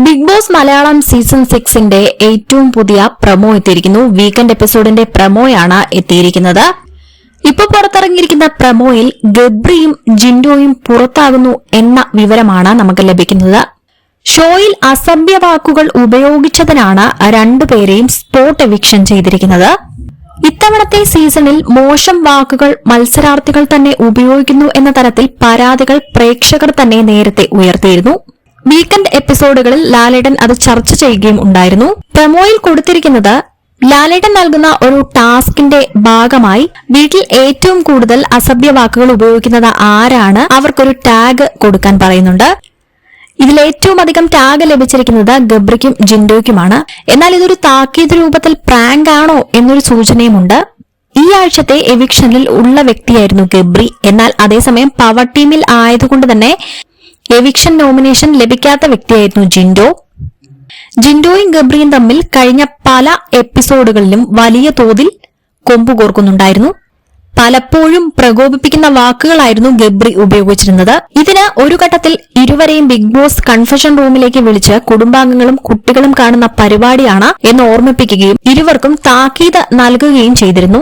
Big boss Malayalam season 6ന്റെ ഏറ്റവും പുതിയ promo എത്തിയിരിക്കുന്നു. വീക്കെൻഡ് എപ്പിസോഡിന്റെ പ്രമോയാണ് എത്തിയിരിക്കുന്നത്. ഇപ്പൊ പുറത്തിറങ്ങിയിരിക്കുന്ന പ്രമോയിൽ ഗബ്രിയും ജിൻഡോയും പുറത്താകുന്നു എന്ന വിവരമാണ് നമുക്ക് ലഭിക്കുന്നത്. ഷോയിൽ അസഭ്യ വാക്കുകൾ ഉപയോഗിച്ചതിനാണ് രണ്ടുപേരെയും സ്പോട്ട് എവിക്ഷൻ ചെയ്തിരിക്കുന്നത്. ഇത്തവണത്തെ സീസണിൽ മോശം വാക്കുകൾ മത്സരാർത്ഥികൾ തന്നെ ഉപയോഗിക്കുന്നു എന്ന തരത്തിൽ പരാതികൾ പ്രേക്ഷകർ തന്നെ നേരത്തെ ഉയർത്തിയിരുന്നു. വീക്കെൻഡ് എപ്പിസോഡുകളിൽ ലാലേട്ടൻ അത് ചർച്ച ചെയ്യുകയും ഉണ്ടായിരുന്നു. പ്രമോയിൽ കൊടുത്തിരിക്കുന്നത് ലാലേട്ടൻ നൽകുന്ന ഒരു ടാസ്കിന്റെ ഭാഗമായി വീട്ടിൽ ഏറ്റവും കൂടുതൽ അസഭ്യ വാക്കുകൾ ഉപയോഗിക്കുന്നത് ആരാണ്, അവർക്കൊരു ടാഗ് കൊടുക്കാൻ പറയുന്നുണ്ട്. ഇതിൽ ഏറ്റവും അധികം ടാഗ് ലഭിച്ചിരിക്കുന്നത് ഗബ്രിക്കും ജിൻഡോയ്ക്കുമാണ്. എന്നാൽ ഇതൊരു താക്കീത് രൂപത്തിൽ പ്രാങ്ക് ആണോ എന്നൊരു സൂചനയുമുണ്ട്. ഈ ആഴ്ചത്തെ എവിക്ഷനിൽ ഉള്ള വ്യക്തിയായിരുന്നു ഗബ്രി. എന്നാൽ അതേസമയം പവർ ടീമിൽ ആയതുകൊണ്ട് തന്നെ എവിക്ഷൻ നോമിനേഷൻ ലഭിക്കാത്ത വ്യക്തിയായിരുന്നു ജിൻഡോ. ജിൻഡോയും ഗബ്രിയും തമ്മിൽ കഴിഞ്ഞ പല എപ്പിസോഡുകളിലും വലിയ തോതിൽ കൊമ്പുകോർക്കുന്നുണ്ടായിരുന്നു. പലപ്പോഴും പ്രകോപിപ്പിക്കുന്ന വാക്കുകളായിരുന്നു ഗബ്രി ഉപയോഗിച്ചിരുന്നത്. ഇതിന് ഒരു ഘട്ടത്തിൽ ഇരുവരെയും ബിഗ് ബോസ് കൺഫഷൻ റൂമിലേക്ക് വിളിച്ച് കുടുംബാംഗങ്ങളും കുട്ടികളും കാണുന്ന പരിപാടിയാണ് എന്ന് ഓർമ്മിപ്പിക്കുകയും ഇരുവർക്കും താക്കീത് നൽകുകയും ചെയ്തിരുന്നു.